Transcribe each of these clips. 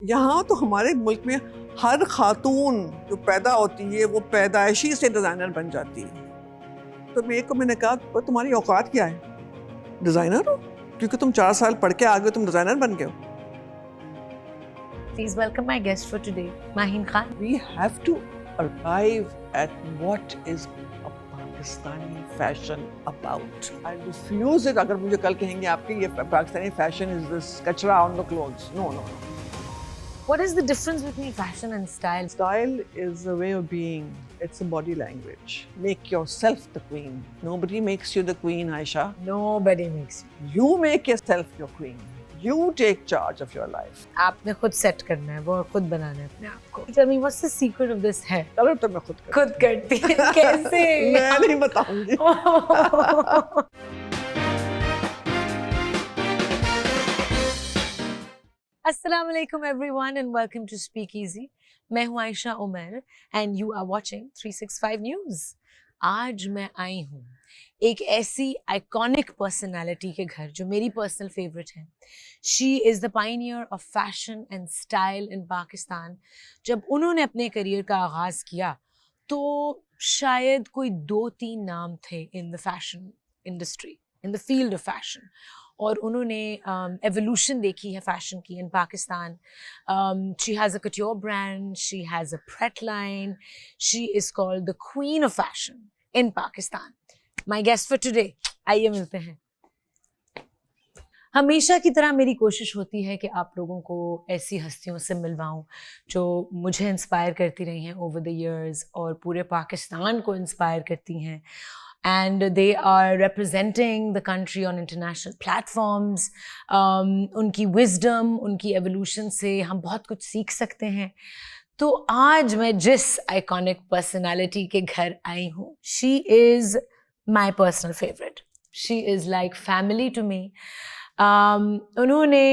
यहाँ तो हमारे मुल्क में हर खातून जो पैदा होती है वो पैदाइशी से डिज़ाइनर बन जाती है। तो मैंने कहा तुम्हारी औकात क्या है, डिज़ाइनर हो? क्योंकि तुम 4 साल पढ़ के आ गए, तुम डिज़ाइनर बन गए हो। Please welcome my guest for today, Maheen Khan. We have to arrive at what is a Pakistani fashion about. I refuse it. अगर मुझे कल कहेंगे आपके ये पाकिस्तानी fashion is this कचरा on the clothes. No. What is the difference between fashion and style? Style is a way of being. It's a body language. Make yourself the queen. Nobody makes you the queen, Aisha. Nobody makes you. You make yourself your queen. You take charge of your life. आपने खुद set करना है, वो खुद बनाना है अपने आप को. Tell me, what's the secret of this hair? चलो तो मैं खुद खुद करती है कैसे? मैं नहीं बताऊंगी. Assalamu alaikum everyone and welcome to Speakeasy. मैं हूँ Ayesha Umar and you are watching 365 News. आज मैं आई हूँ एक ऐसी आइकॉनिक पर्सनालिटी के घर जो मेरी पर्सनल फेवरेट है. She is the Pioneer of fashion and style in Pakistan. जब उन्होंने अपने करियर का आगाज़ किया तो शायद कोई 2-3 नाम थे in the fashion industry, in the field of fashion. और उन्होंने एवोल्यूशन देखी है फैशन की in Pakistan. She has a couture brand, she has a pret line, she is called the queen of fashion in Pakistan. My guest for today, आइए मिलते हैं. हमेशा की तरह मेरी कोशिश होती है कि आप लोगों को ऐसी हस्तियों से मिलवाऊं जो मुझे इंस्पायर करती रही हैं ओवर द इयर्स और पूरे पाकिस्तान को इंस्पायर करती हैं. And they are representing the country on international platforms. उनकी wisdom, उनकी evolution से हम बहुत कुछ सीख सकते हैं. तो आज मैं जिस iconic personality के घर आई हूँ, she is my personal favorite. She is like family to me. उन्होंने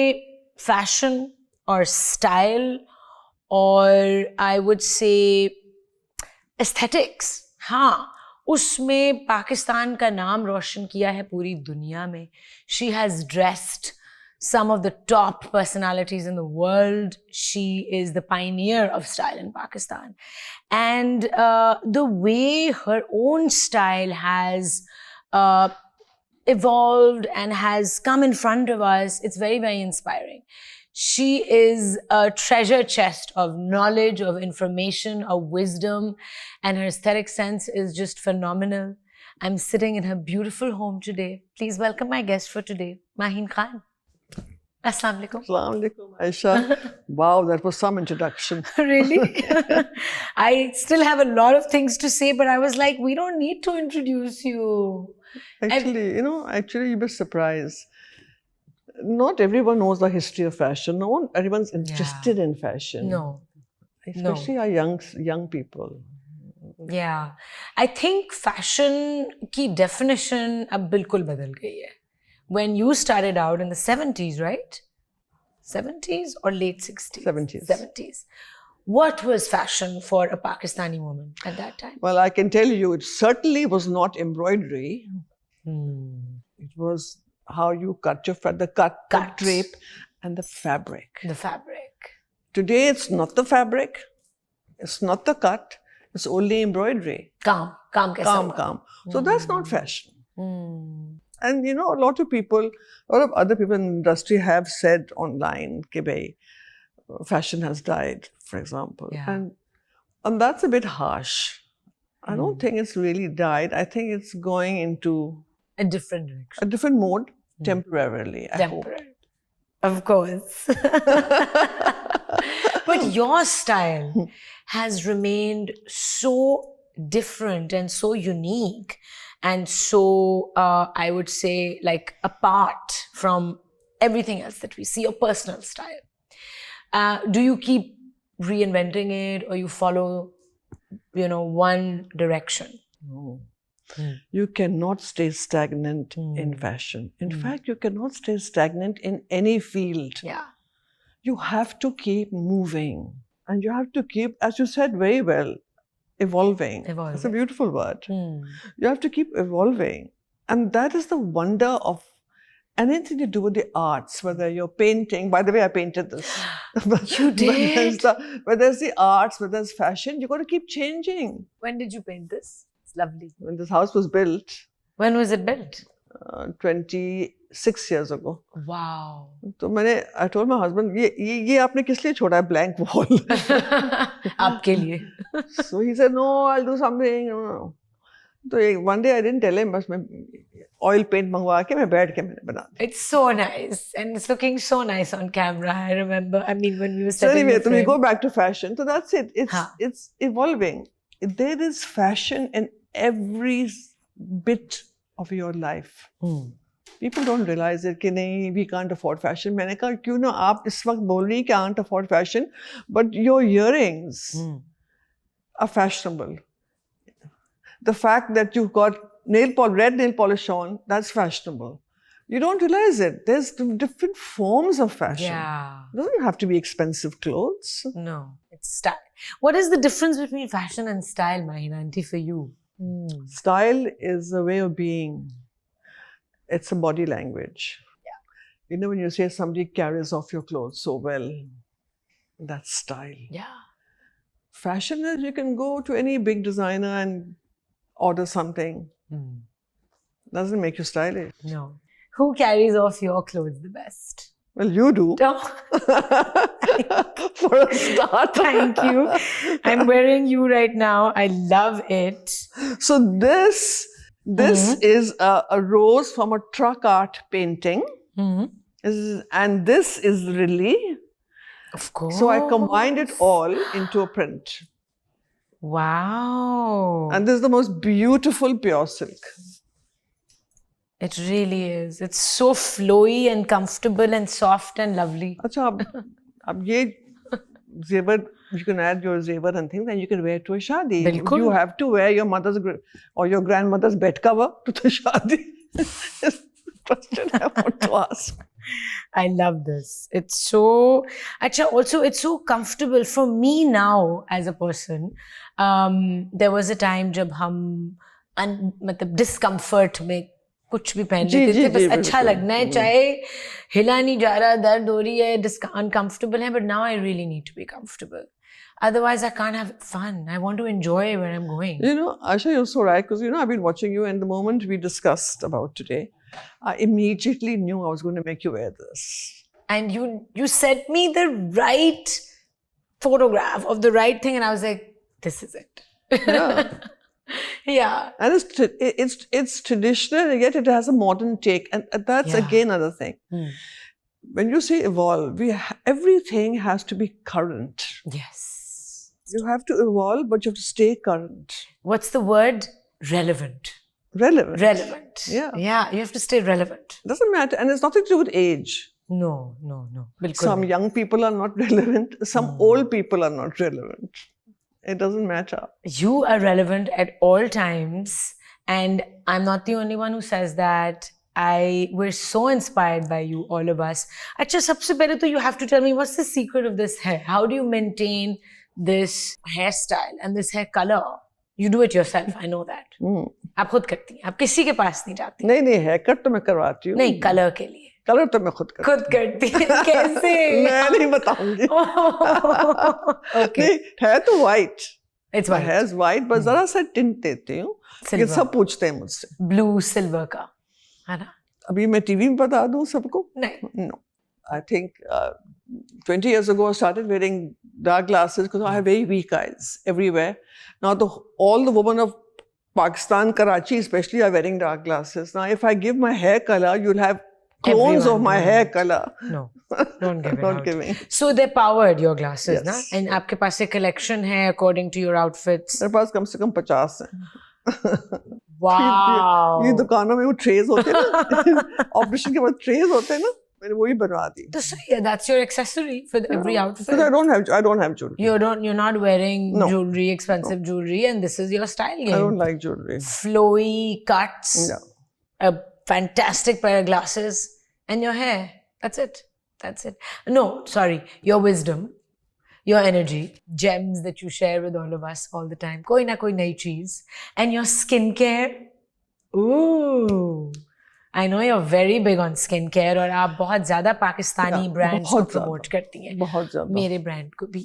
fashion और style और I would say aesthetics, हाँ, उसमें पाकिस्तान का नाम रोशन किया है पूरी दुनिया में. She has dressed some of the top personalities in the world. She is the pioneer of style in Pakistan. And the way her own style has evolved and has come in front of us, it's very, very inspiring. She is a treasure chest of knowledge, of information, of wisdom, and her aesthetic sense is just phenomenal. I'm sitting in her beautiful home today. Please welcome my guest for today, Maheen Khan. Assalamu alaikum. Assalamu alaikum, Aisha. Wow, that was some introduction. Really? I still have a lot of things to say, but I was like, we don't need to introduce you. Actually, you'd be surprised. Not everyone knows the history of fashion. Everyone's interested in fashion. No. Especially our young people. Yeah. I think fashion की definition अब बिल्कुल बदल गई है. When you started out in the 70s, right? 70s or late 60s? 70s. 70s. What was fashion for a Pakistani woman at that time? Well, I can tell you, it certainly was not embroidery. It was how you cut your the drape and the fabric. The fabric. Today it's not the fabric, it's not the cut, it's only embroidery. Calm. So that's not fashion. And a lot of other people in the industry have said online that fashion has died, for example. Yeah. And that's a bit harsh. I don't think it's really died. I think it's going into a different direction. A different mode, temporarily, I hope. Of course. But your style has remained so different and so unique and so, I would say, like apart from everything else that we see, your personal style. Do you keep reinventing it or you follow, one direction? No. You cannot stay stagnant in fashion. In fact, you cannot stay stagnant in any field. Yeah. You have to keep moving. And you have to keep, as you said very well, evolving. It's a beautiful word. You have to keep evolving. And that is the wonder of anything to do with the arts, whether you're painting. By the way, I painted this. You did? Whether it's the arts, whether it's fashion, you got to keep changing. When did you paint this? It's lovely. When this house was built, When was it built? 26 years ago. Wow. तो I told my husband, ये आपने किस लिए छोड़ा है blank wall? आपके लिए. So he said, no, I'll do something. No. So one day I didn't tell him, बस मैं oil paint मंगवा के मैं बैठ के मैंने बना दिया. It's so nice and it's looking so nice on camera. I remember. I mean, when we were So setting anyway, the so we frame. go back to fashion. So that's it. हाँ. It's evolving. There is fashion in every bit of your life. People don't realize it कि नहीं, we can't afford fashion. मैंने कहा क्यों ना आप इस वक्त बोल रही can't afford fashion, but your earrings are fashionable. The fact that you've got red nail polish on, that's fashionable. You don't realize it. There's different forms of fashion. Yeah. It doesn't have to be expensive clothes. No, it's style. What is the difference between fashion and style, Mahina aunty, for you? Style is a way of being. It's a body language. Yeah. You know, when you say somebody carries off your clothes so well, that's style. Yeah. Fashion is you can go to any big designer and order something. Doesn't make you stylish. No. Who carries off your clothes the best? Well, you do. Oh. For a start. Thank you. I'm wearing you right now. I love it. So this is a rose from a truck art painting. And this is Lily. Of course. So I combined it all into a print. Wow. And this is the most beautiful pure silk. It really is. It's so flowy and comfortable and soft and lovely. अच्छा अब ये जेवर, you can add your zevar and things and you can wear it to a shadi. बिल्कुल. You have to wear your mother's or your grandmother's bed cover to the shadi. That's the question I want to ask. I love this. It's so, actually, also it's so comfortable for me now as a person. There was a time जब हम मतलब discomfort में कुछ भी पहन लेते थे, बस अच्छा लगना है, चाहे हिला नहीं जा रहा, दर्द हो रही है, uncomfortable है, but now I really need to be comfortable. Otherwise, I can't have fun. I want to enjoy where I'm going. You know, Asha, you're so right, because, you know, I've been watching you, and the moment we discussed about today, I immediately knew I was going to make you wear this. And you sent me the right photograph of the right thing, and I was like, this is it. Yeah. Yeah. And it's traditional, and yet it has a modern take. And that's again another thing. When you say evolve, everything has to be current. Yes. You have to evolve, but you have to stay current. What's the word? Relevant. Relevant. Relevant. Yeah. Yeah, you have to stay relevant. Doesn't matter. And it's nothing to do with age. No. Bilkul Some nahi. young people are not relevant. Some old people are not relevant. It doesn't matter. You are relevant at all times. And I'm not the only one who says that. We're so inspired by you, all of us. Acha, sabse pehle to you have to tell me, what's the secret of this hair? How do you maintain this hairstyle and this hair color? You do it yourself, I know that. आप खुद करती हैं, आप किसी के पास नहीं जाती. नहीं, haircut तो मैं करवाती हूँ. नहीं, color के लिए. Color तो मैं खुद करती हैं. कैसे? मैं नहीं बताऊंगी. Okay. नहीं, hair तो white. It's white. Hair is white, but जरा सा tint देती हूँ. ये सब पूछते हैं मुझसे. Blue, silver का, है ना? अभी मैं टीवी में बता दूँ सबको? नहीं. No. I think 20 years ago I started wearing dark glasses because I have very weak eyes everywhere. Now all the women of Pakistan, Karachi especially, are wearing dark glasses. Now if I give my hair color, you'll have clones of my hair color. No, don't give it Not out. giving. So they're powered, your glasses, Yes. ना? And आपके पास एक collection है according to your outfits. मेरे पास कम से कम 50 हैं. Wow. ये दुकानों में वो ट्रेज होते हैं ना, ऑपरेशन के बाद ट्रेज होते हैं ना, मैंने वही बनवा दी. तो सही है, that's your accessory for every outfit. Because I don't have jewelry. You're not wearing No. jewelry, expensive jewelry, and this is your style game. I don't like jewelry. Flowy cuts, No. a fantastic pair of glasses, and your hair. That's it. No, sorry, your wisdom, your energy, gems that you share with all of us all the time. Koi na koi nayi cheez. And your skincare. Ooh. I know you're very big on skincare और आप बहुत ज़्यादा Pakistani Yeah, brands को बहुत promote ज़्यादा, करती हैं बहुत ज़्यादा। मेरे brand को भी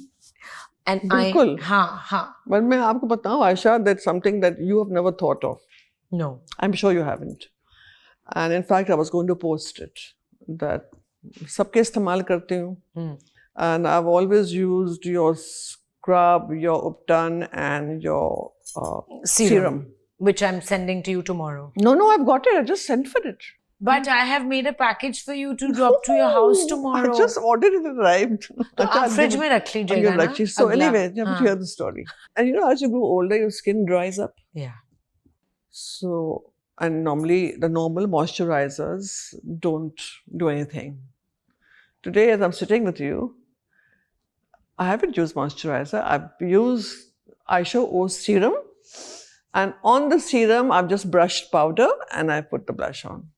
and बिल्कुल। हाँ But मैं आपको बताऊं Ayesha, that's something that you have never thought of. no I'm sure you haven't. And in fact, I was going to post it that सबके इस्तेमाल करती हूँ. And I've always used your scrub, your Upton, and your serum. which I'm sending to you tomorrow. No, I've got it. I just sent for it. But I have made a package for you to drop to your house tomorrow. I just ordered it, arrived. तो आप fridge में रख लीजिएगा ना. So अगला. anyway, you have to hear the story. And you know, as you grow older, your skin dries up. Yeah. So, and normally the normal moisturizers don't do anything. Today, as I'm sitting with you, I haven't used moisturizer. I've used Aisha O serum. And on the serum, I've just brushed powder and I put the blush on.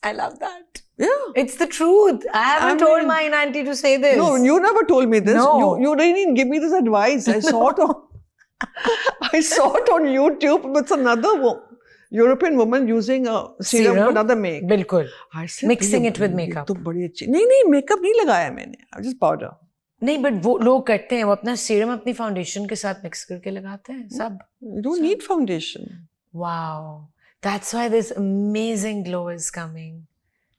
I love that. Yeah. It's the truth. I haven't told my auntie to say this. No, you never told me this. No. You didn't give me this advice. I saw it on, I saw it on YouTube with another European woman using a serum for another make. बिल्कुल. I said, Mixing it with makeup. तो बड़ी अच्छी. नहीं, makeup नहीं लगाया मैंने. Just powder. नहीं, but वो लोग करते हैं, वो अपना सीरम अपनी फाउंडेशन के साथ मिक्स करके लगाते हैं सब. You don't need foundation. Wow, that's why this amazing glow is coming,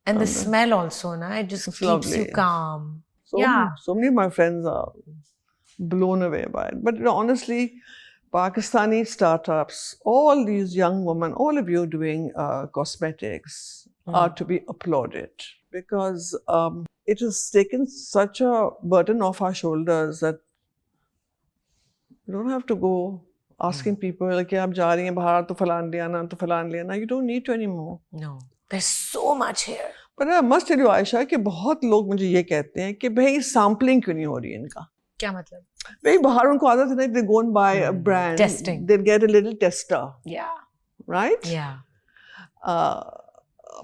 and the smell also, na, it just keeps lovely. you calm. So many of my friends are blown away by it. But you know, honestly, Pakistani startups, all these young women, all of you doing cosmetics are to be applauded because it has taken such a burden off our shoulders that you don't have to go asking people like, "आप जा रही हैं बाहर तो फलान ले आना, तो फलान ले आना." You don't need to anymore. No, there's so much here. But I must tell you, Aisha, कि बहुत लोग मुझे ये कहते हैं कि भाई sampling क्यों नहीं हो रही है इनका? क्या मतलब? भाई बाहर उनको आदत है ना, they go and buy a brand, testing, they'll get a little tester. Yeah. Right? Yeah.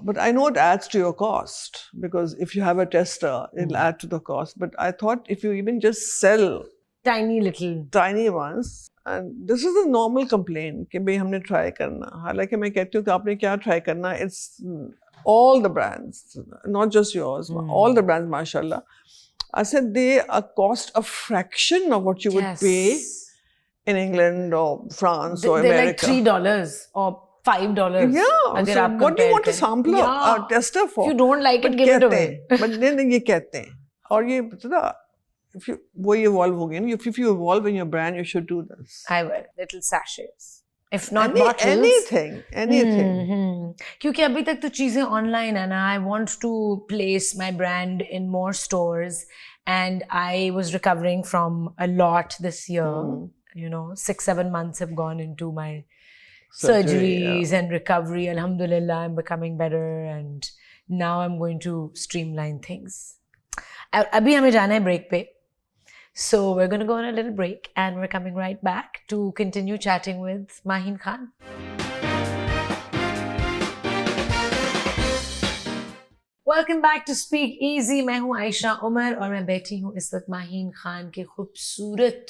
But I know it adds to your cost because if you have a tester, it'll add to the cost. But I thought if you even just sell tiny ones, and this is a normal complaint कि भाई हमने try करना. हालांकि मैं कहती हूँ कि आपने क्या try करना? It's all the brands, not just yours, all the brands, mashallah. I said they cost a fraction of what you would pay in England or France or America. They're like $3 or $5. Yeah. So what do you want a sampler, a tester for? If you don't like it, give it away. But then ये कहते हैं. और ये पता if you वो evolve हो गए ना. If you evolve in your brand, you should do this. I will. Little sachets. If not bottles. Anything. क्योंकि अभी तक तो चीजें online है ना. I want to place my brand in more stores, and I was recovering from a lot this year. You know, 6-7 months have gone into my surgeries and recovery. Alhamdulillah, I'm becoming better, and now I'm going to streamline things. अभी हमें जाना है break पे. So we're going to go on a little break, and we're coming right back to continue chatting with Maheen Khan. Welcome back to Speak Easy. मैं हूँ आयशा उमर और मैं बैठी हूँ इस वक्त माहीन खान के खूबसूरत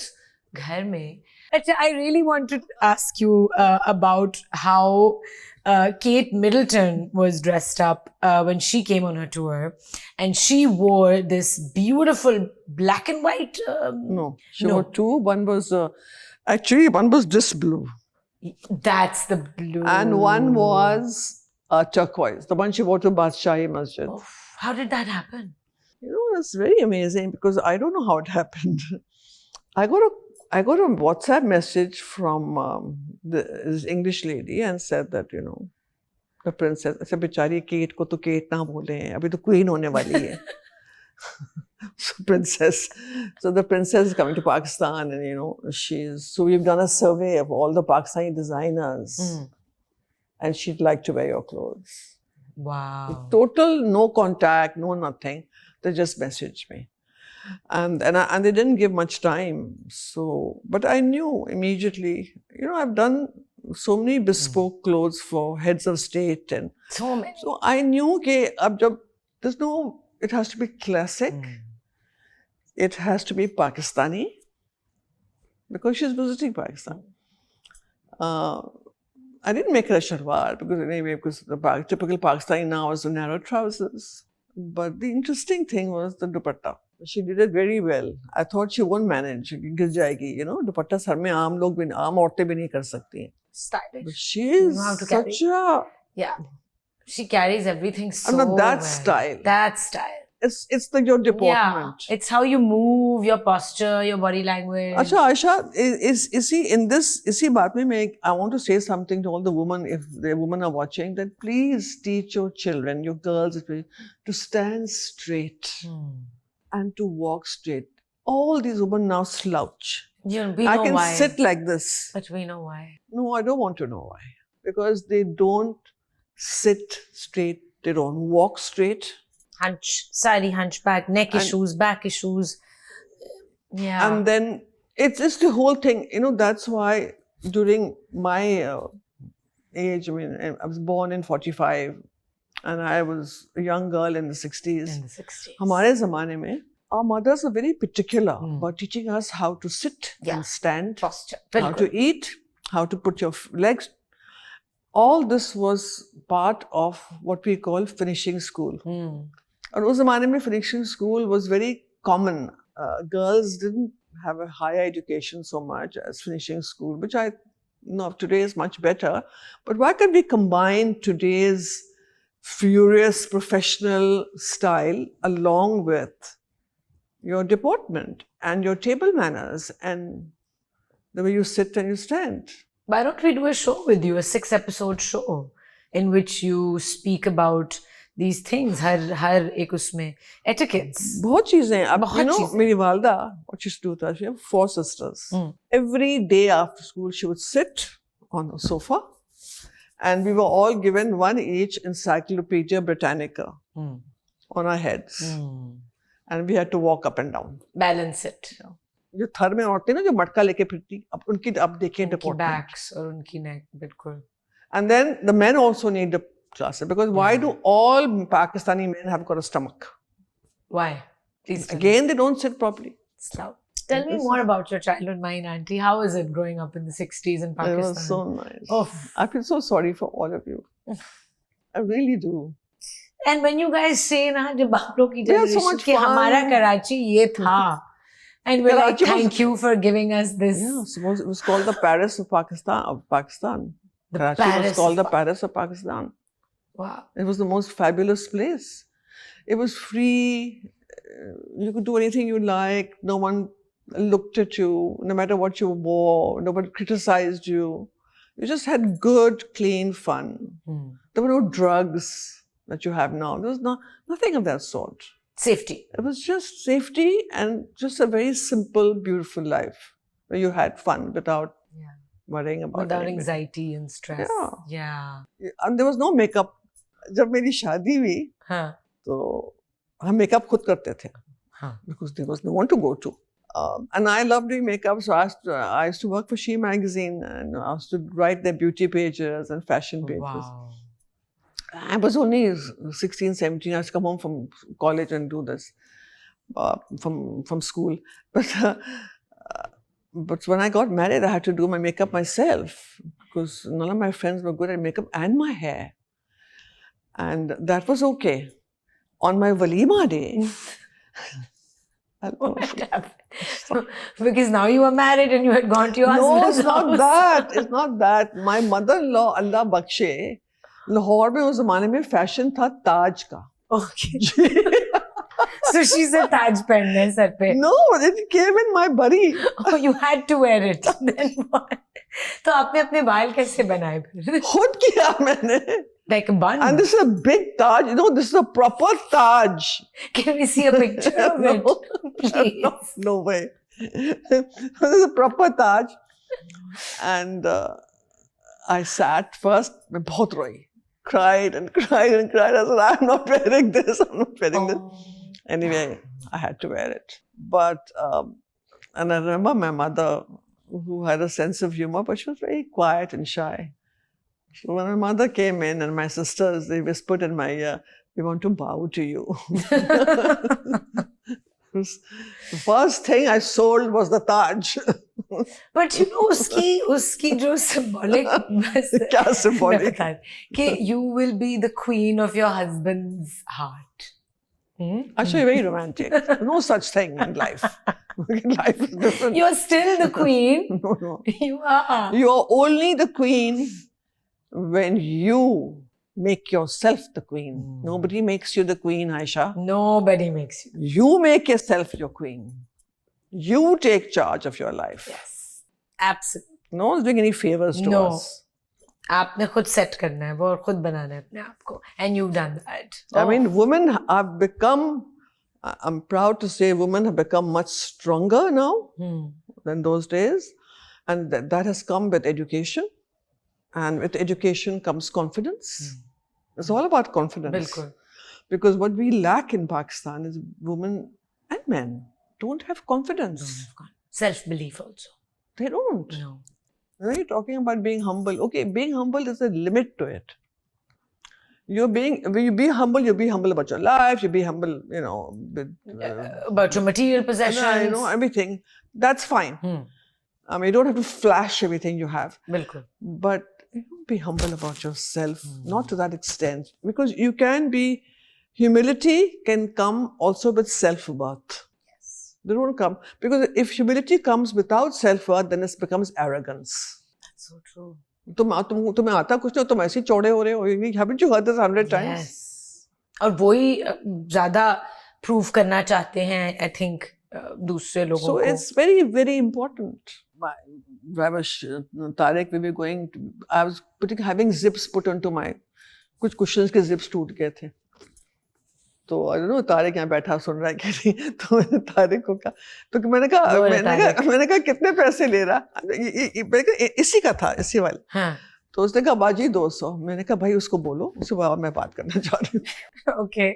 घर में. I really want to ask you about how Kate Middleton was dressed up when she came on her tour, and she wore this beautiful black and white. No, she wore two. One was one was this blue. That's the blue. And one was turquoise, the one she wore to Badshahi Masjid. Oh, how did that happen? You know, it's very amazing because I don't know how it happened. I got a WhatsApp message from this English lady and said that, you know, the princess, अच्छा बेचारी cat को तो cat ना बोले, अभी तो queen होने वाली है. So the princess is coming to Pakistan, and you know, so we've done a survey of all the Pakistani designers, and she'd like to wear your clothes. Wow. Total no contact, no nothing. They just messaged me. And they didn't give much time. So, but I knew immediately, you know, I've done so many bespoke clothes for heads of state, and so many. So I knew that it has to be classic. It has to be Pakistani because she's visiting Pakistan. I didn't make her a shalwar because the typical Pakistani now is the narrow trousers. But the interesting thing was the dupatta. She did it very well. I thought she won't manage. गिर जाएगी, dupatta sir में आम औरतें भी नहीं कर सकती हैं. Stylish. But she is such a... Yeah. She carries everything so that well. style. That style. It's your deportment. Yeah. It's how you move, your posture, your body language. Acha, Aisha, is he in this? Is he baat mein I want to say something to all the women, if the women are watching, that please teach your children, your girls, to stand straight and to walk straight. All these women now slouch. We know I can why. sit like this. But we know why. No, I don't want to know why. Because they don't sit straight. They don't walk straight. Sari hunchback, neck issues, back issues. Yeah. And then it's the whole thing. That's why during my age, I was born in 45 and I was a young girl in the 60s. In the 60s. Hamare zamane mein, our mothers are very particular about teaching us how to sit and stand, posture, how to eat, how to put your legs. All this was part of what we call finishing school. And उस ज़माने में finishing school was very common. Girls didn't have a higher education so much as finishing school, which I know today is much better. But why can't we combine today's furious professional style along with your deportment and your table manners and the way you sit and you stand? Why don't we do a show with you, a 6-episode show in which you speak about these things, हर एक उसमें etiquettes. बहुत चीजें हैं. मेरी वालदा, what she used to do, she had 4 sisters. Every day after school, she would sit on a sofa, and we were all given one each Encyclopedia Britannica on our heads, and we had to walk up and down. Balance it. जो थर में औरतें ना जो मटका लेके फिरती, अब उनकी अब देखें deportment. Backs और उनकी neck, बिल्कुल. And then the men also need the classes, because why do all Pakistani men have got a stomach? Why? Please Again, they don't sit properly. Tell me more about your childhood, my auntie. How was it growing up in the 60s in Pakistan? It was so nice. Oh. I feel so sorry for all of you. I really do. And when you guys say na, जब आप लोग की generation so much कि हमारा fun. Karachi ये था, and we're like, thank you for giving us this. Yeah, it was called the Paris of Pakistan. Karachi was called the Paris of Pakistan. Wow. It was the most fabulous place. It was free. You could do anything you like. No one looked at you, no matter what you wore. Nobody criticized you. You just had good, clean fun. There were no drugs that you have now. There was nothing of that sort. Safety. It was just safety and just a very simple, beautiful life where you had fun without worrying about without anything. Anxiety and stress. Yeah. And there was no makeup. जब मेरी शादी हुई तो हम makeup खुद करते थे because there was no one to go to. And I loved doing makeup, so I used to work for She Magazine and I used to write their beauty pages and fashion pages. Wow. I was only 16, 17. I used to come home from college and do this from school. But when I got married, I had to do my makeup myself because none of my friends were good at makeup and my hair. And that was okay. On my Walima day, because now you were married and you had gone to your husband's house. No, it's not that. It's not that. My mother-in-law, Allah Bakshe, Lahore में उस ज़माने में fashion था ताज का. Okay. So she said ताज पहनना है sir पे. No, it came in my bari. Oh, you had to wear it. Then what? तो आपने अपने बाल कैसे बनाए फिर? खुद किया मैंने. Like a bun. And this is a big Taj. This is a proper Taj. Can we see a picture of it? Please. No way. This is a proper Taj. And I sat first, मैं बहुत रोई. Cried and cried and cried. I said, I'm not wearing this. I'm not wearing this. Anyway, I had to wear it. But, and I remember my mother, who had a sense of humor, but she was very quiet and shy. So when my mother came in and my sisters, they whispered in my ear, we want to bow to you. The first thing I sold was the Taj. But you know उसकी जो symbolic क्या symbolic? कि you will be the queen of your husband's heart. Actually, very romantic. No such thing in life. Life is different. You're still the queen. No. You are. You are only the queen when you make yourself the queen. Nobody makes you the queen, Aisha. Nobody makes you. You make yourself your queen. You take charge of your life. Yes. Absolutely. No one's doing any favors to No. us. आपने खुद set करना है वो और खुद बनाना है अपने आप को. And you've done that. I mean, women have become, I'm proud to say, women have become much stronger now than those days. And that has come with education. And with education comes confidence. It's all about confidence. बिल्कुल. Because what we lack in Pakistan is women and men don't have confidence. Self-belief also. They don't. No. When you're talking about being humble, okay, being humble is a limit to it. When you be humble about your life, you be humble, with, about your material possessions. Everything. That's fine. I mean, you don't have to flash everything you have. बिल्कुल. But be humble about yourself, not to that extent. Because humility can come also with self-worth. Yes. They don't come. Because if humility comes without self-worth, then it becomes arrogance. That's so true. तुम्हें आता कुछ नहीं, तुम ऐसे ही चौड़े हो रहे हो. Haven't you heard this 100 times? Yes. और वही ज़्यादा prove करना चाहते हैं, I think, दूसरे लोगों को. So it's very, very important. I was Tariq, we were going to, I was having zips put onto my, कुछ cushions के zips टूट गए थे. तो I don't know, तारिक यहाँ बैठा सुन रहा है कि नहीं. तो मैंने तारिक को कहा, तो मैंने कहा कितने पैसे ले रहा. इसी का था, इसी वाले. हाँ. तो उसने कहा बाजी 200. मैंने कहा भाई उसको बोलो, उससे मैं बात करना चाह रही हूँ. Okay.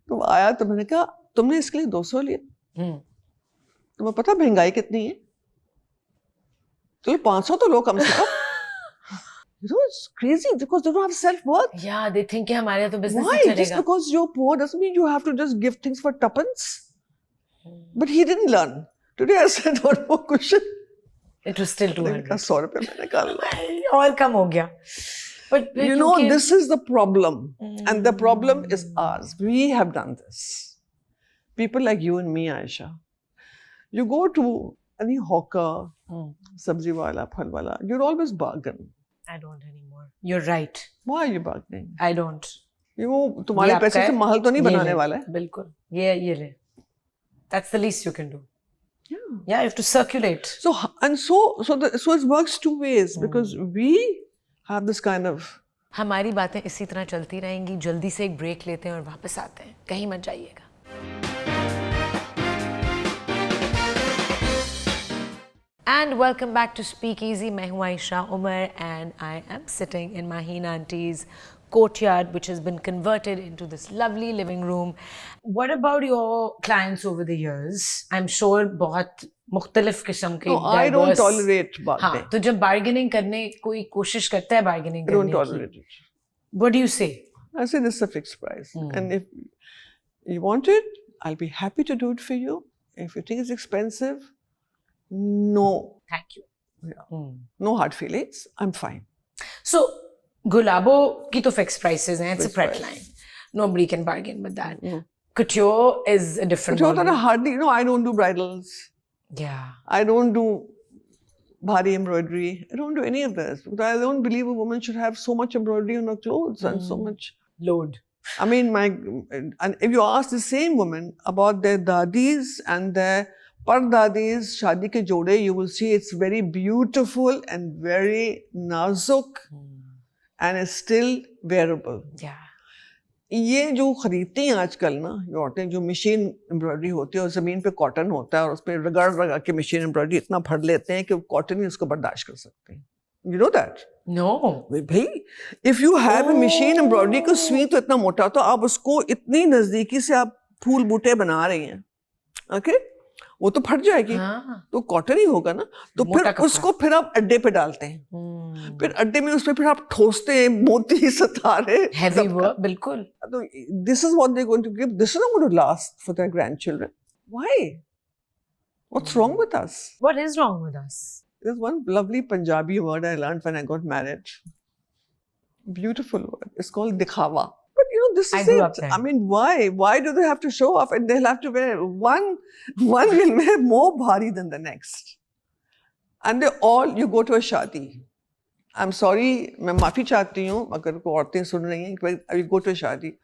तो आया तो मैंने कहा तुमने इसके लिए 200 लिया. तुम्हें पता महंगाई कितनी है? तो 500 तो लो कम से कम. It's crazy because they don't have self-worth. Yeah, they think कि हमारे तो business Why? ही चलेगा. Just because you're poor doesn't mean you have to just give things for tuppence. But he didn't learn. Today I said one more cushion. It was still 200. मैंने कहा 100 रुपए मैंने कहा. और कम हो गया. But this is the problem. And the problem is ours. We have done this. People like you and me, Aisha. You go to any hawker, sabzi wala, phal wala, you'd always bargain. I don't anymore. You're right. Why are you bargaining? I don't. वो तुम्हारे पैसे से महल तो नहीं बनाने वाला है. बिल्कुल. ये ले. That's the least you can do. Yeah, you have to circulate. So it works two ways because we have this kind of. हमारी बातें इसी तरह चलती रहेंगी. जल्दी से एक ब्रेक लेते हैं और वापस आते हैं. कहीं मत जाइएगा. And welcome back to Speakeasy. मैं हूँ Ayesha Umar and I am sitting in Maheen Auntie's courtyard, which has been converted into this lovely living room. What about your clients over the years? I'm sure बहुत मुख्तलिफ किस्म के. No, I don't tolerate bargaining. हाँ, तो जब bargaining करने कोई कोशिश करता है bargaining करने की. I don't tolerate it. What do you say? I say this is a fixed price, and if you want it, I'll be happy to do it for you. If you think it's expensive, no. Thank you. Yeah. No hard feelings. I'm fine. So, Gulabo ki to fixed prices hain. It's a pret price. line. Nobody can bargain with that. Couture is a different Couture model. hardly, I don't do bridals. Yeah. I don't do bhari embroidery. I don't do any of this. Because I don't believe a woman should have so much embroidery on her clothes and so much. Load. I mean, and if you ask the same women about their dadis and their Pardadis, shadi ke jode, you will see it's very beautiful and very nazuk and it's still wearable. Yeah. ये जो खरीदती हैं आजकल ना ये औरतें जो machine embroidery होती है और ज़मीन पे कॉटन होता है और उसमें रगड़ के मशीन एम्ब्रॉयडरी इतना भर लेते हैं कि कॉटन ही उसको बर्दाश्त कर सकते हैं. You know that? No. भाई, if you have a machine embroidery का सुई तो इतना मोटा तो आप उसको इतनी नजदीकी से आप फूल बूटे बना रही हैं, okay? वो तो फट जाएगी. तो कॉटन ही होगा ना. तो फिर उसको फिर आप अड्डे पे डालते हैं. फिर अड्डे में उसमें फिर आप ठोसते हैं मोती सितारे. Heavy work, बिल्कुल. तो this is what they're going to give. This is not going to last for their grandchildren. Why? What's wrong with us? What is wrong with us? There's one lovely Punjabi word I learned when I got married. Beautiful word. It's called dikhawa. But you know, this I is grew it. up there. I mean, why? Why do they have to show off? And they'll have to wear one will wear more bhari than the next. And they all, you go to a shadi. I'm sorry, मैं माफी चाहती हूँ अगर कोई औरतें सुन रही हैं. I go to a shadi.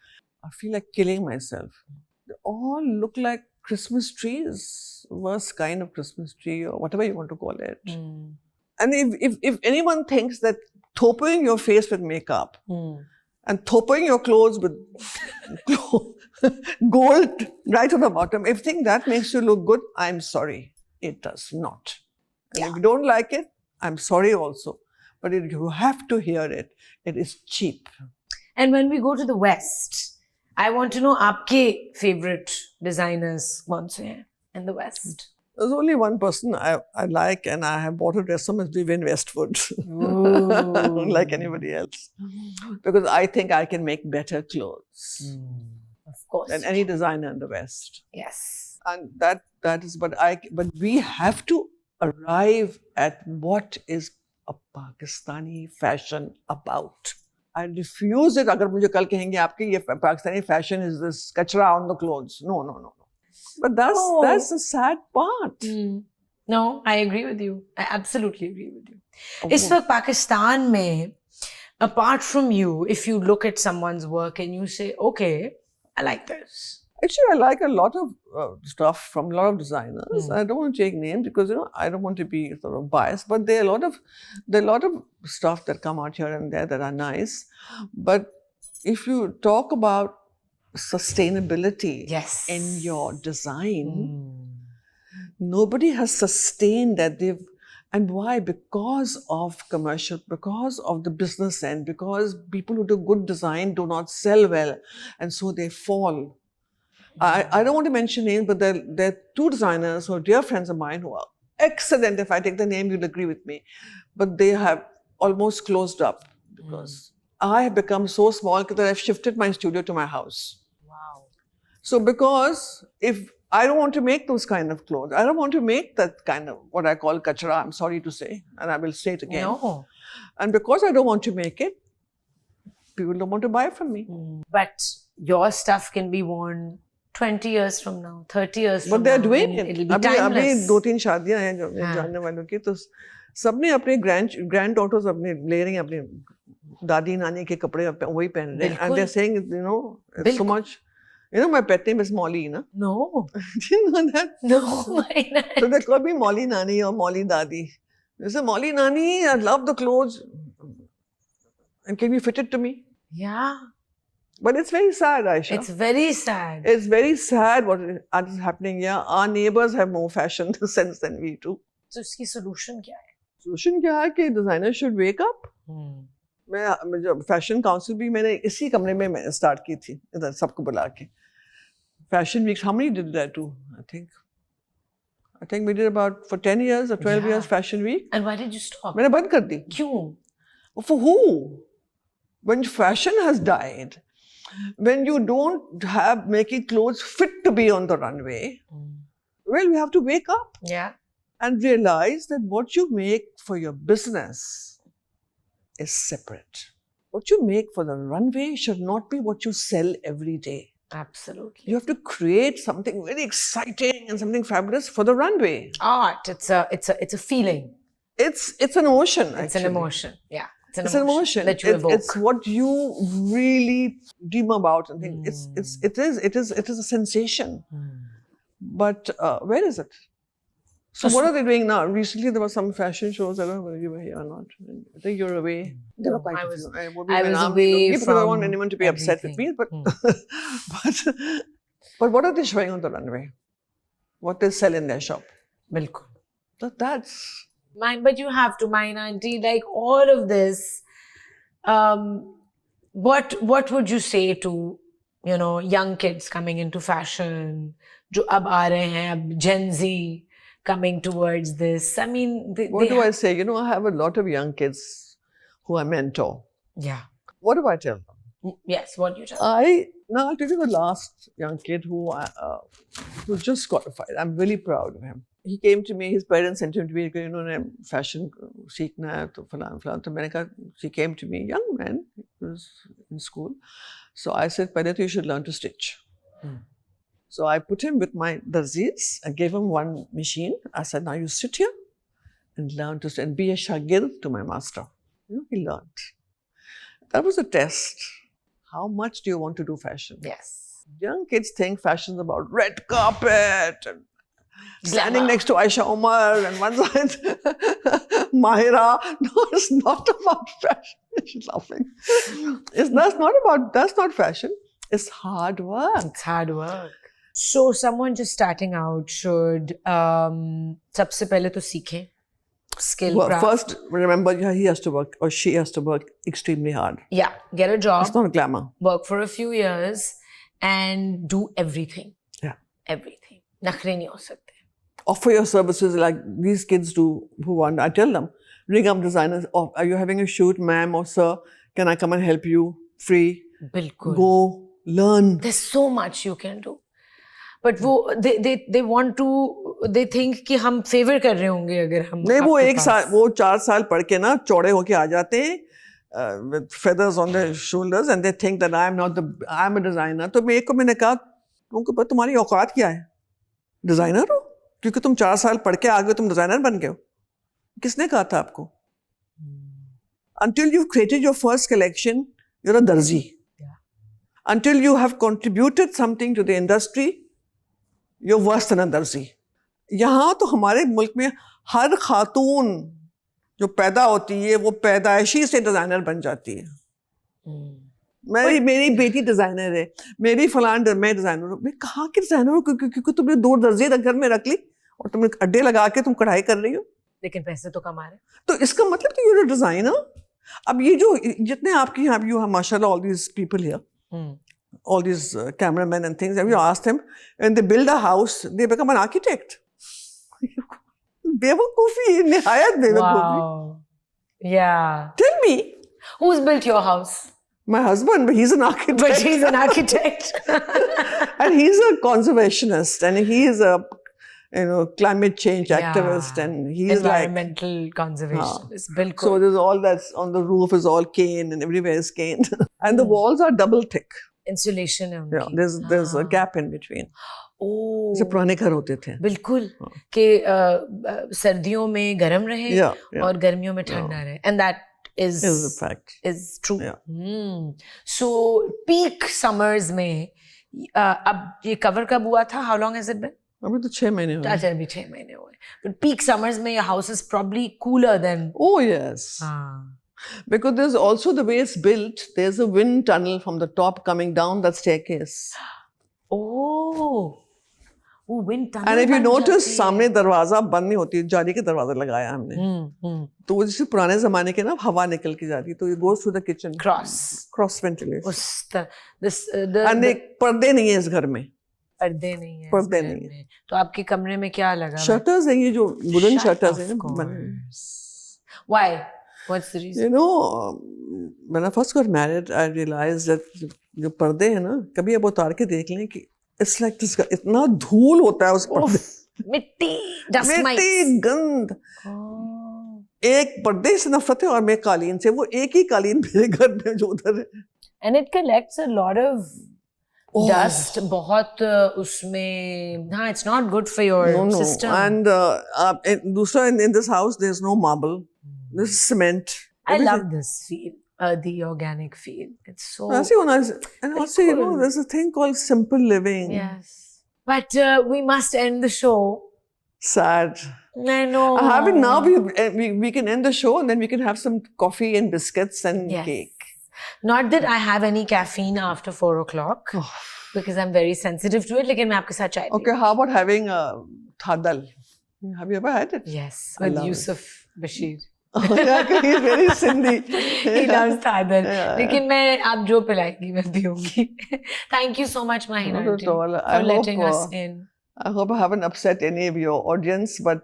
I feel like killing myself. They all look like Christmas trees, worst kind of Christmas tree or whatever you want to call it. Mm. And if anyone thinks that topping your face with makeup and topping your clothes with gold right on the bottom, if you think that makes you look good, I'm sorry. It does not. And if you don't like it, I'm sorry also. But you have to hear it. It is cheap. And when we go to the West, I want to know आपके favorite designers कौन से हैं in the West? There's only one person I like, and I have bought a dress from, is Vivienne Westwood. Like anybody else. Because I think I can make better clothes Of course. than any designer in the West. Yes. And that is, but we have to arrive at what is a Pakistani fashion about. I refuse it. अगर मुझे कल कहेंगे आपके ये Pakistani fashion is this kachra on the clothes. No. But that's the sad part. No, I agree with you. I absolutely agree with you. इस वक्त पाकिस्तान में, apart from you, if you look at someone's work and you say, okay, I like this. Actually, I like a lot of stuff from a lot of designers. I don't want to take names because I don't want to be sort of biased. But there are a lot of stuff that come out here and there that are nice. But if you talk about sustainability in your design, nobody has sustained that. And why? Because of commercial, because of the business end, because people who do good design do not sell well, and so they fall. I don't want to mention names, but there are two designers who are dear friends of mine who are excellent. If I take the name, you'll agree with me. But they have almost closed up because I have become so small that I've shifted my studio to my house. Wow. So because if I don't want to make those kind of clothes, I don't want to make that kind of what I call kachra, I'm sorry to say, and I will say it again. No. And because I don't want to make it, people don't want to buy from me. But your stuff can be worn 20 years from now, 30 years from now. But they're doing it. It'll be timeless. अभी 2-3 शादियां हैं जो जानने वालों की, तो सबने अपने ग्रैंड डॉटर्स अपने ले रही हैं, अपने दादी नानी के कपड़े वही पहन रहे हैं. And they're saying, it's so much. My pet name is Molly, na? No. Do you know that? No, why not? So they call me Molly Nani or Molly Dadi. They say, Molly Nani, I love the clothes. And can you fit it to me? Yeah. But it's very sad, Aisha. It's very sad. It's very sad what is happening here. Our neighbors have more fashion sense than we do. So, उसकी solution क्या है? Solution क्या है कि designers should wake up. मैं जब fashion council भी मैंने इसी कमरे में मैं स्टार्ट की थी, इधर सबको बुला के. Fashion weeks, how many did that too? I think we did about for 10 years or 12 years fashion week. And why did you stop? मैंने बंद कर दी. क्यों? For who? When fashion has died, when you don't have making clothes fit to be on the runway, well, we have to wake up. Yeah. And realize that what you make for your business is separate. What you make for the runway should not be what you sell every day. Absolutely. You have to create something very exciting and something fabulous for the runway. Art. It's a feeling. It's an emotion. It's actually. an emotion. Yeah. It's an emotion that you evoke. It's what you really dream about and think. It is a sensation. But where is it? So what are they doing now? Recently there were some fashion shows. I don't know whether you were here or not. I think you're away. There were quite a few. I was away because I don't want anyone to be upset with me. But but what are they showing on the runway? What they sell in their shop? Bilkul. So that's... But you have to, my auntie, like all of this, what would you say to, young kids coming into fashion, जो अब आ रहे हैं, अब Gen Z coming towards this? I mean, what do I say? I have a lot of young kids who I mentor. Yeah. What do I tell them? Yes, what you just I'll tell you the last young kid who just qualified. I'm really proud of him. He came to me, his parents sent him to me, you know, fashion सीखना है तो फलान तो मैंने कहा, he came to me, young man, he was in school. So I said, पहले तो you should learn to stitch. So I put him with my darzis. I gave him one machine. I said, now you sit here and learn to stitch and be a shagird to my master. You know, he learned. That was a test. How much do you want to do fashion? Yes. Young kids think fashion is about red carpet and standing Glamour. next to Aisha Umar and one side Mahira. No, it's not about fashion. She's laughing. That's not fashion. It's hard work. It's hard work. So someone just starting out should सबसे पहले तो सीखें skill Well, craft. first, remember, he has to work or she has to work extremely hard. Yeah, get a job, It's not glamour. work for a few years and do everything. Yeah. Everything. नखरे नहीं हो सकते. Offer your services like these kids do who want. I tell them, ring up designers. Oh, are you having a shoot, ma'am or sir? Can I come and help you? Free. बिल्कुल. Go, learn. There's so much you can do. But वो they want to, they think कि हम favor कर रहे होंगे अगर हम नहीं वो आपके एक पास. साल वो 4 साल पढ़ के ना चौड़े होके आ जाते हैं with feathers on their shoulders and they think that I'm a designer. तो मैंने कहा तुमको पता तुम्हारी औकात क्या है? डिजाइनर हो? क्योंकि तुम 4 साल पढ़ के आ गए तुम डिजाइनर बन गए हो. किसने कहा था आपको? Until you've created your first collection, you're a darzi. Yeah. Until you have contributed something to the industry, you're worse than a darzi. यहाँ तो हमारे मुल्क में हर खातून जो पैदा होती है वो पैदाइशी से डिजाइनर बन जाती है. मेरी बेटी डिजाइनर है, मेरी मैं डिजाइनर हूँ. मैं कहाँ की डिजाइनर हूँ? क्योंकि तुमने 2 दर्जी घर में रख ली और तुमने अड्डे लगा के तुम कढ़ाई कर रही हो. लेकिन पैसे तो कमा रहे. तो इसका मतलब तो you're a designer. अब ये जो जितने आपके यहाँ you have mashallah all these people here, all these cameramen and things, have you asked them when they build a house they become an architect? बेवकूफी, निहायत बेवकूफी. Wow. Yeah. Tell me. Who's built your house? My husband, but he's an architect. But he's an architect. And he's a conservationist and he is a climate change activist Yeah. and he's environmental conservationist. So बिल्कुल. there's all that's on the roof is all cane and everywhere is cane. And the walls are double thick. Insulation है Yeah, उनकी. there's a gap in between. Oh. जैसे पुराने घर होते थे. बिल्कुल कि सर्दियों में गर्म रहे Yeah, yeah. और गर्मियों में ठंडा रहे. And that Is a fact. is true. Yeah. So peak summers में अब ये cover कब हुआ था? How long has it been? अभी तो 6 महीने हुए. अच्छा अभी 6 महीने हुए. But peak summers में your house is probably cooler than. Oh yes. Because there's also the way it's built. There's a wind tunnel from the top coming down that staircase. Oh, wind tunnel. And if you बन notice, जाती है. सामने दरवाजा बंद नहीं होती, जाली के दरवाजा लगाया हमने. तो वो जैसे पुराने जमाने के ना हवा निकल के जाती है, तो it goes through the kitchen. Cross ventilation. And एक पर्दे नहीं है इस घर में. पर्दे नहीं है. पर्दे नहीं है. तो आपके कमरे में क्या लगा? Shutters हैं ये जो wooden shutters हैं Of ना बने. course. Why? What's the reason? You know, when I first got married, I realized that जो पर्दे हैं ना, कभी आप उतार के देख लें कि it's like this, इतना धूल होता है उस पर्दे. मिट्टी, dust mites. मिट्टी, गंध. एक पर्दे से नफरत है और मैं कालीन से. वो एक ही कालीन मेरे घर में जो उधर है. And it collects a lot of dust. बहुत उसमें. हाँ, it's not good for your system. And दूसरा in this house there's no marble. There's cement. I love this feel. The organic feel. It's so. And also, you know, there's a thing called simple living. Yes. But we must end the show. Sad. I know. Now we can end the show and then we can have some coffee and biscuits and cake. Not that I have any caffeine after 4 o'clock because I'm very sensitive to it. लेकिन मैं आपके साथ चाय पीऊँ. Okay, how about having thadal? Have you ever had it? Yes, with Yusuf Bashir. Yeah, he's very Sindhi. He loves thadal. Yeah. लेकिन मैं आप जो पिलाएंगी मैं पीऊँगी. Thank you so much, Mahina, Not at all. for letting us in. I hope I haven't upset any of your audience, but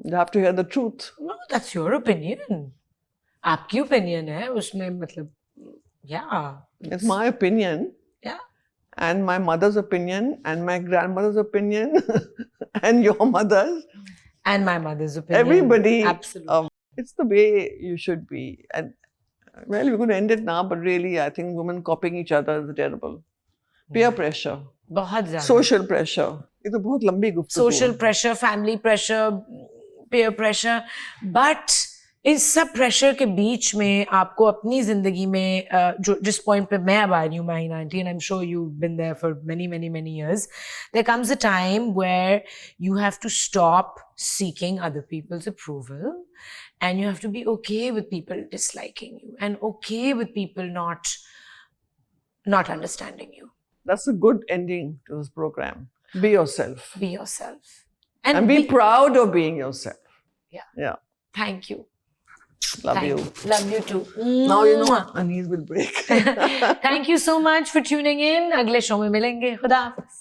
you have to hear the truth. No, that's your opinion. आपकी opinion है उसमें मतलब. Yeah, It's my opinion. Yeah. And my mother's opinion, and my grandmother's opinion, and your mother's. And my mother's opinion. Everybody. Absolutely. It's the way you should be. And well, we're going to end it now, but really, I think women copying each other is terrible. Peer pressure. बहुत ज़्यादा. Social pressure. ये तो बहुत लंबी गुफ्तगू है. Social pressure, family pressure, peer pressure. But इस सब प्रेशर के बीच में आपको अपनी जिंदगी में जो जिस पॉइंट पे मैं अब आ रही हूँ माही 90, and I'm sure you've been there for many years, there comes a time where you have to stop seeking other people's approval, and you have to be okay with people disliking you and okay with people not understanding you. That's a good ending to this program. Be yourself. Be yourself. And be proud of being yourself. Yeah. Thank you. Love you. Love you too. Now you know my knees will break. Thank you so much for tuning in. अगले show में मिलेंगे. खुदा हाफिज़.